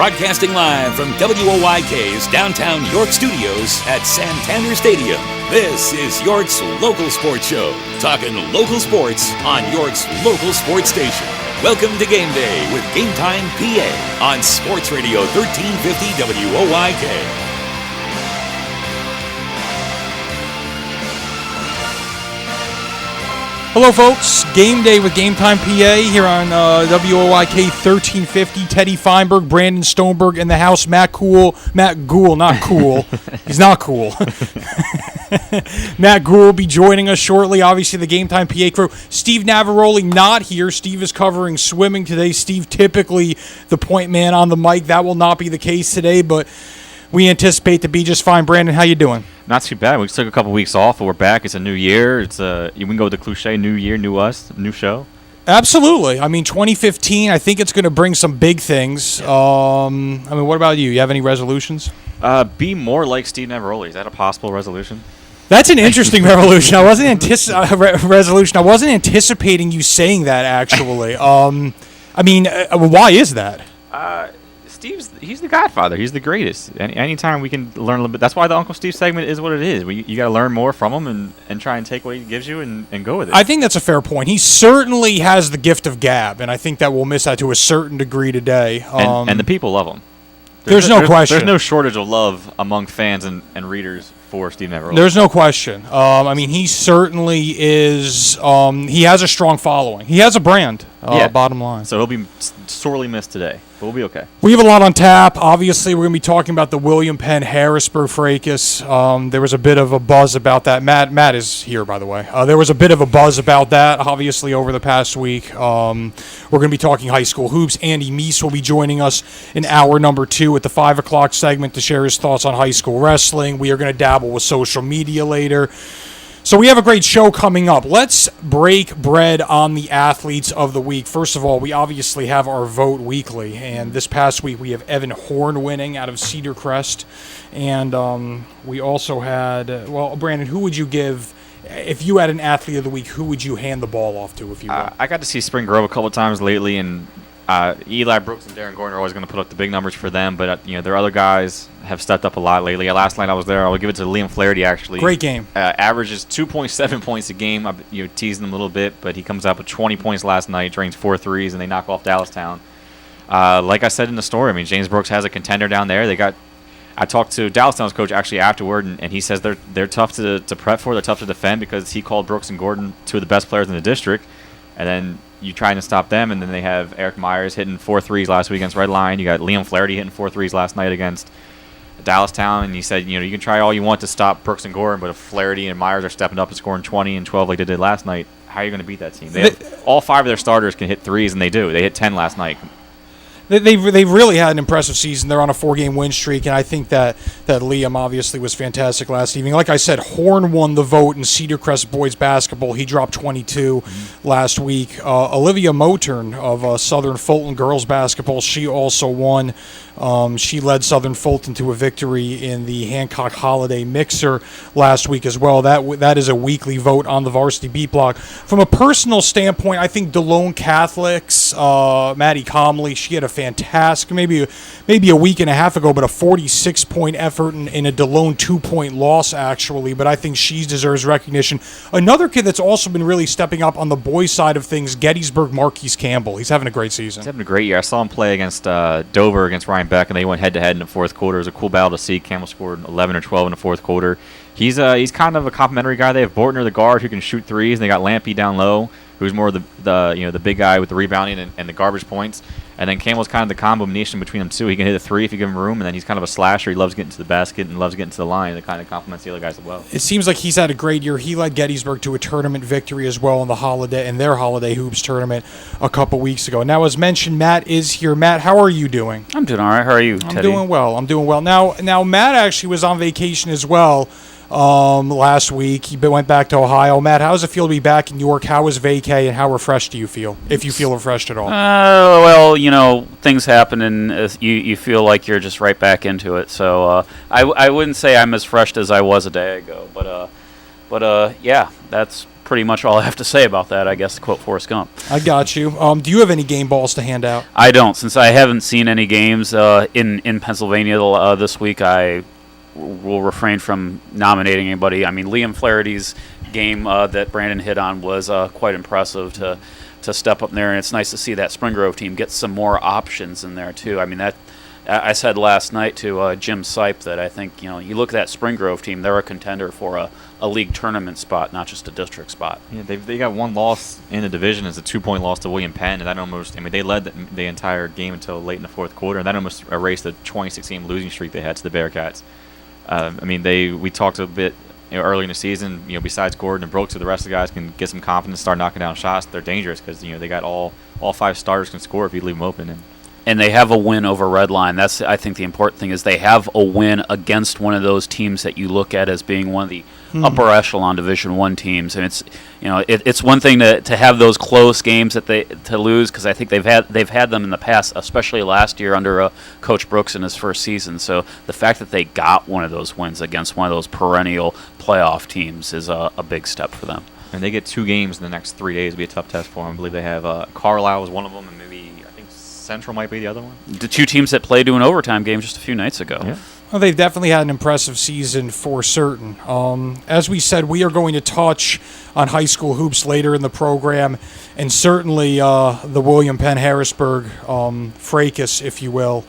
Broadcasting live from WOYK's downtown York studios at Santander Stadium. This is York's local sports show, talking local sports on York's local sports station. Welcome to Game Day with GameTimePA on Sports Radio 1350 WOYK. Hello, folks. Game Day with GameTimePA here on WOYK 1350. Teddy Feinberg, Brandon Stoneberg in the house. Matt Gould, not cool. He's not cool. Matt Gould will be joining us shortly. Obviously, the GameTimePA crew. Steve Navaroli not here. Steve is covering swimming today. Steve, typically the point man on the mic. That will not be the case today, but we anticipate to be just fine. Brandon, how you doing? Not too bad. We took a couple weeks off, but we're back. It's a new year. We can go with the cliche, new year, new us, new show. Absolutely. I mean, 2015, I think it's going to bring some big things. What about you? You have any resolutions? Be more like Steve Navaroli. Is that a possible resolution? That's an interesting resolution. I wasn't anticipating you saying that, actually. Why is that? He's the Godfather. He's the greatest. Anytime we can learn a little bit. That's why the Uncle Steve segment is what it is. You got to learn more from him and try and take what he gives you and go with it. I think that's a fair point. He certainly has the gift of gab, and I think that we'll miss that to a certain degree today. And the people love him. There's no question. There's no shortage of love among fans and readers for Steve Navaroli. There's no question. He certainly is. He has a strong following. He has a brand. Bottom line. So he'll be sorely missed today, but we'll be okay. We have a lot on tap. Obviously, we're going to be talking about the William Penn Harrisburg fracas. There was a bit of a buzz about that. Matt is here, by the way. There was a bit of a buzz about that, obviously, over the past week. We're going to be talking high school hoops. Andy Meese will be joining us in hour number 2 at the 5 o'clock segment to share his thoughts on high school wrestling. We are going to dabble with social media later. So we have a great show coming up. Let's break bread on the athletes of the week. First of all, we obviously have our vote weekly, and this past week we have Evan Horn winning out of Cedar Crest, and we also had, Brandon, who would you give, if you had an athlete of the week, who would you hand the ball off to, if you will? I got to see Spring Grove a couple times lately, and Eli Brooks and Darren Gordon are always going to put up the big numbers for them, but their other guys have stepped up a lot lately. Last night I was there. I'll give it to Liam Flaherty, actually. Great game. Averages 2.7 points a game. I'm teasing him a little bit, but he comes out with 20 points last night, drains 4 threes, and they knock off Dallastown. Like I said in the story, James Brooks has a contender down there. I talked to Dallastown's coach actually afterward, and he says they're tough to prep for. They're tough to defend because he called Brooks and Gordon 2 of the best players in the district, and then you trying to stop them, and then they have Eric Myers hitting 4 threes last week against Red Lion. You got Liam Flaherty hitting 4 threes last night against Dallastown, and he said, you can try all you want to stop Brooks and Gordon, but if Flaherty and Myers are stepping up and scoring 20 and 12 like they did last night, how are you going to beat that team? All 5 of their starters can hit threes, and they do. They hit 10 last night. They've really had an impressive season. They're on a 4-game win streak, and I think that Liam obviously was fantastic last evening. Like I said, Horn won the vote in Cedar Crest boys basketball. He dropped 22 last week. Olivia Motern of Southern Fulton girls basketball, she also won. She led Southern Fulton to a victory in the Hancock Holiday Mixer last week as well. That is a weekly vote on the Varsity Beat Block. From a personal standpoint, I think DeLone Catholics, Maddie Comley, she had a fantastic, maybe a week and a half ago, but a 46-point effort in a DeLone 2-point loss, actually. But I think she deserves recognition. Another kid that's also been really stepping up on the boys' side of things, Gettysburg Marquise Campbell. He's having a great season. He's having a great year. I saw him play against Dover against Ryan Beck, and they went head-to-head in the fourth quarter. It was a cool battle to see. Campbell scored 11 or 12 in the fourth quarter. He's kind of a complimentary guy. They have Bortner, the guard, who can shoot threes, and they got Lampy down low, who's more the big guy with the rebounding and the garbage points. And then Campbell's kind of the combination between them two. He can hit a 3 if you give him room, and then he's kind of a slasher. He loves getting to the basket and loves getting to the line. That kind of complements the other guys as well. It seems like he's had a great year. He led Gettysburg to a tournament victory as well in their holiday hoops tournament a couple weeks ago. Now, as mentioned, Matt is here. Matt, how are you doing? I'm doing all right. How are you, Teddy? I'm doing well. Now Matt actually was on vacation as well last week. He went back to Ohio. Matt, how does it feel to be back in York? How was vacay, and how refreshed do you feel, if you feel refreshed at all? Things happen, and you feel like you're just right back into it. So I wouldn't say I'm as fresh as I was a day ago, but yeah, that's pretty much all I have to say about that, I guess, to quote Forrest Gump. I got you. Do you have any game balls to hand out? I don't. Since I haven't seen any games in Pennsylvania this week, I will refrain from nominating anybody. I mean, Liam Flaherty's game that Brandon hit on was quite impressive to step up there, and it's nice to see that Spring Grove team get some more options in there, too. I mean, that I said last night to Jim Sipe that I think, you look at that Spring Grove team, they're a contender for a league tournament spot, not just a district spot. Yeah, they got one loss in the division. It's a 2-point loss to William Penn, and that almost, they led the entire game until late in the fourth quarter, and that almost erased the 26-game losing streak they had to the Bearcats. We talked a bit early in the season, besides Gordon and Brooks, so the rest of the guys can get some confidence, start knocking down shots. They're dangerous because, they got all 5 starters can score if you leave them open. And they have a win over Redline. That's, I think, the important thing is they have a win against one of those teams that you look at as being one of the upper echelon Division I teams. And it's it's one thing to have those close games to lose, because I think they've had them in the past, especially last year under Coach Brooks in his first season. So the fact that they got one of those wins against one of those perennial playoff teams is a big step for them. And they get 2 games in the next 3 days. It'll be a tough test for them. I believe they have Carlisle is one of them, and maybe Central might be the other one. The 2 teams that played to an overtime game just a few nights ago. Yeah. Well, they've definitely had an impressive season for certain. As we said, we are going to touch on high school hoops later in the program, and certainly the William Penn Harrisburg fracas, if you will,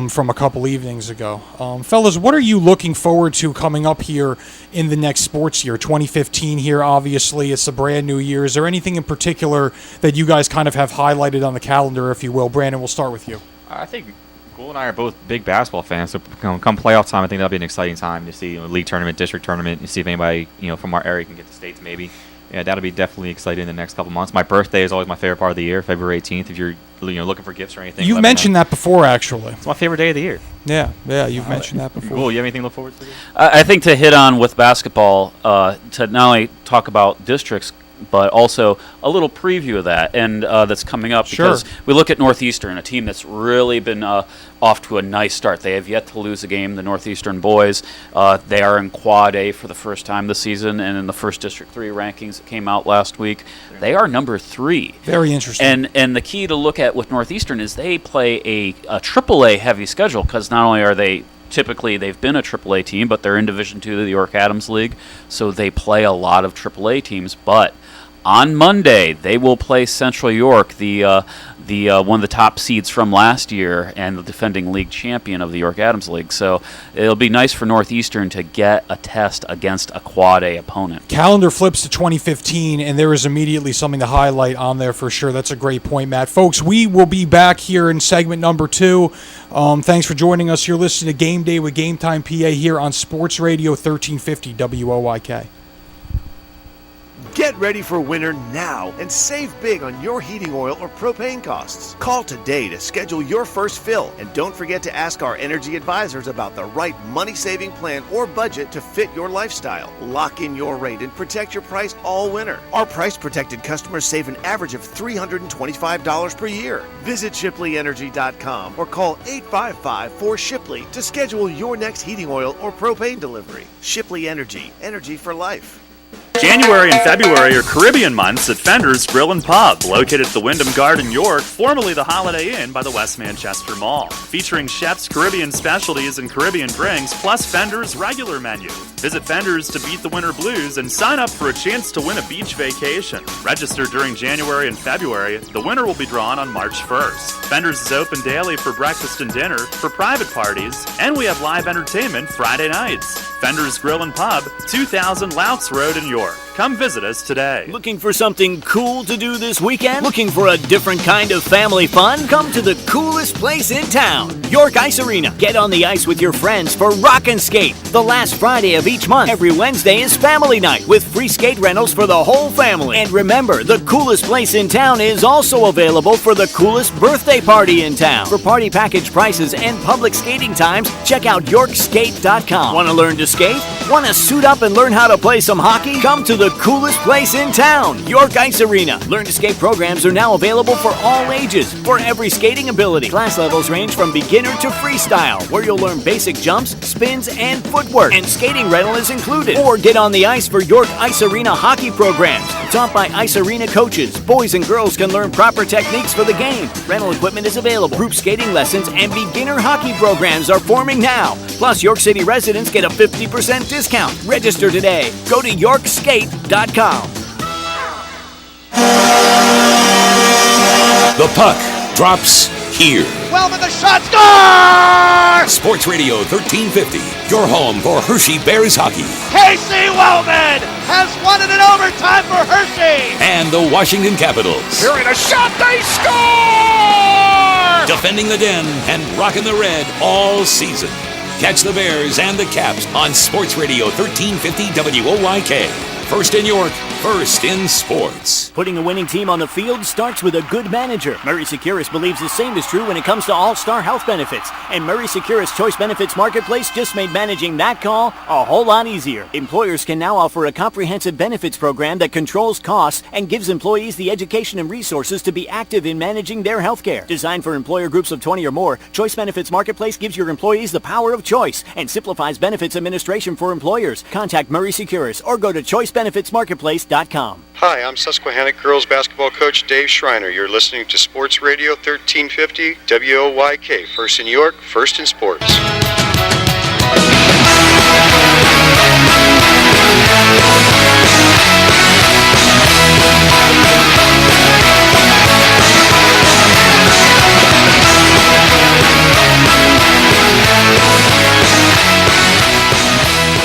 from a couple evenings ago. Fellas, what are you looking forward to coming up here in the next sports year? 2015 here, obviously. It's a brand new year. Is there anything in particular that you guys kind of have highlighted on the calendar, if you will? Brandon, we'll start with you. I think Gould and I are both big basketball fans, so come playoff time, I think that'll be an exciting time to see league tournament, district tournament, and see if anybody from our area can get to states maybe. Yeah, that'll be definitely exciting in the next couple months. My birthday is always my favorite part of the year, February 18th. If you're looking for gifts or anything, You've mentioned that before, actually. It's my favorite day of the year. Yeah, you've mentioned that before. Cool. You have anything to look forward to? I think to hit on with basketball, to not only talk about districts, but also a little preview of that, and that's coming up. Sure. Because we look at Northeastern, a team that's really been off to a nice start. They have yet to lose a game, the Northeastern boys. They are in Quad A for the first time this season, and in the first District 3 rankings that came out last week, they are number 3. Very interesting. And the key to look at with Northeastern is they play a AAA heavy schedule, because not only are they typically they've been a AAA team, but they're in Division II of the York Adams League, so they play a lot of AAA teams. But on Monday, they will play Central York, the one of the top seeds from last year and the defending league champion of the York Adams League. So it'll be nice for Northeastern to get a test against a Quad A opponent. Calendar flips to 2015, and there is immediately something to highlight on there for sure. That's a great point, Matt. Folks, we will be back here in segment number 2. Thanks for joining us. You're listening to Game Day with GameTimePA here on Sports Radio 1350 WOYK. Get ready for winter now and save big on your heating oil or propane costs. Call today to schedule your first fill, and don't forget to ask our energy advisors about the right money-saving plan or budget to fit your lifestyle. Lock in your rate and protect your price all winter. Our price-protected customers save an average of $325 per year. Visit ShipleyEnergy.com or call 855-4SHIPLEY to schedule your next heating oil or propane delivery. Shipley Energy, energy for life. January and February are Caribbean months at Fender's Grill and Pub, located at the Wyndham Garden, York, formerly the Holiday Inn by the West Manchester Mall. Featuring chef's Caribbean specialties and Caribbean drinks, plus Fender's regular menu. Visit Fender's to beat the winter blues and sign up for a chance to win a beach vacation. Register during January and February. The winner will be drawn on March 1st. Fender's is open daily for breakfast and dinner, for private parties, and we have live entertainment Friday nights. Fender's Grill and Pub, 2000 Louts Road in York. Come visit us today. Looking for something cool to do this weekend? Looking for a different kind of family fun? Come to the coolest place in town, York Ice Arena. Get on the ice with your friends for Rock and Skate. The last Friday of each month. Every Wednesday is family night with free skate rentals for the whole family. And remember, the coolest place in town is also available for the coolest birthday party in town. For party package prices and public skating times, check out YorkSkate.com. Want to learn to skate? Want to suit up and learn how to play some hockey? Come to the the coolest place in town, York Ice Arena. Learn to skate programs are now available for all ages, for every skating ability. Class levels range from beginner to freestyle, where you'll learn basic jumps, spins, and footwork. And skating rental is included. Or get on the ice for York Ice Arena hockey programs. Taught by Ice Arena coaches, boys and girls can learn proper techniques for the game. Rental equipment is available. Group skating lessons and beginner hockey programs are forming now. Plus, York City residents get a 50% discount. Register today. Go to yorkskate.com. The puck drops here. Wellman, the shot, score! Sports Radio 1350, your home for Hershey Bears hockey. Casey Wellman has won it in overtime for Hershey! And the Washington Capitals. Hearing a shot, they score! Defending the Den and rocking the red all season. Catch the Bears and the Caps on Sports Radio 1350 WOYK. First in York, first in sports. Putting a winning team on the field starts with a good manager. Murray Securus believes the same is true when it comes to all-star health benefits. And Murray Securus Choice Benefits Marketplace just made managing that call a whole lot easier. Employers can now offer a comprehensive benefits program that controls costs and gives employees the education and resources to be active in managing their health care. Designed for employer groups of 20 or more, Choice Benefits Marketplace gives your employees the power of choice and simplifies benefits administration for employers. Contact Murray Securus or go to choicebenefitsmarketplace.com. Hi, I'm Susquehannock girls basketball coach Dave Schreiner. You're listening to Sports Radio 1350 WOYK. First in York, first in sports.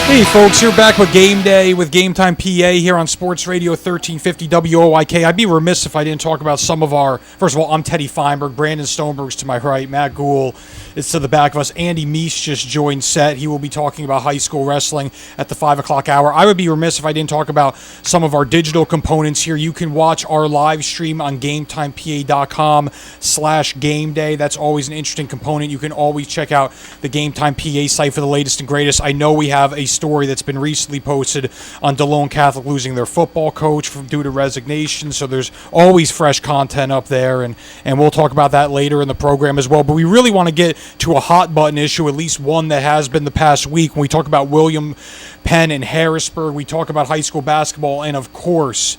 Hey folks, you're back with Game Day with GameTimePA here on Sports Radio 1350 WOYK. I'd be remiss if I didn't talk about some of our, first of all, I'm Teddy Feinberg, Brandon Stoneberg's to my right, Matt Gould is to the back of us, Andy Meese just joined set. He will be talking about high school wrestling at the 5 o'clock hour. I would be remiss if I didn't talk about some of our digital components here. You can watch our live stream on GameTimePA.com/GameDay. That's always an interesting component. You can always check out the GameTimePA site for the latest and greatest. I know we have a story that's been recently posted on DeLone Catholic losing their football coach due to resignation, so there's always fresh content up there, and we'll talk about that later in the program as well. But we really want to get to a hot button issue, at least one that has been the past week. When we talk about William Penn and Harrisburg, we talk about high school basketball, and of course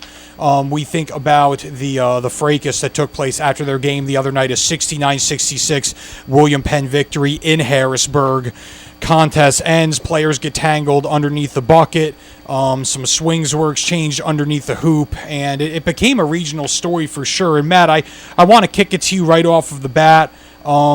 we think about the fracas that took place after their game the other night, a 69-66 William Penn victory in Harrisburg. Contest ends, players get tangled underneath the bucket, some swings were exchanged underneath the hoop, and it became a regional story for sure. And Matt, I want to kick it to you right off of the bat,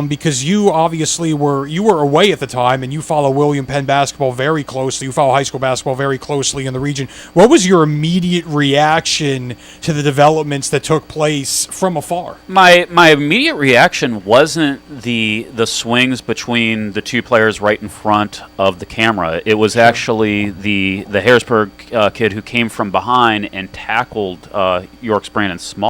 because you obviously were away at the time, and you follow William Penn basketball very closely. You follow high school basketball very closely in the region. What was your immediate reaction to the developments that took place from afar? My immediate reaction wasn't the swings between the two players right in front of the camera. It was actually the Harrisburg kid who came from behind and tackled York's Brandon Small.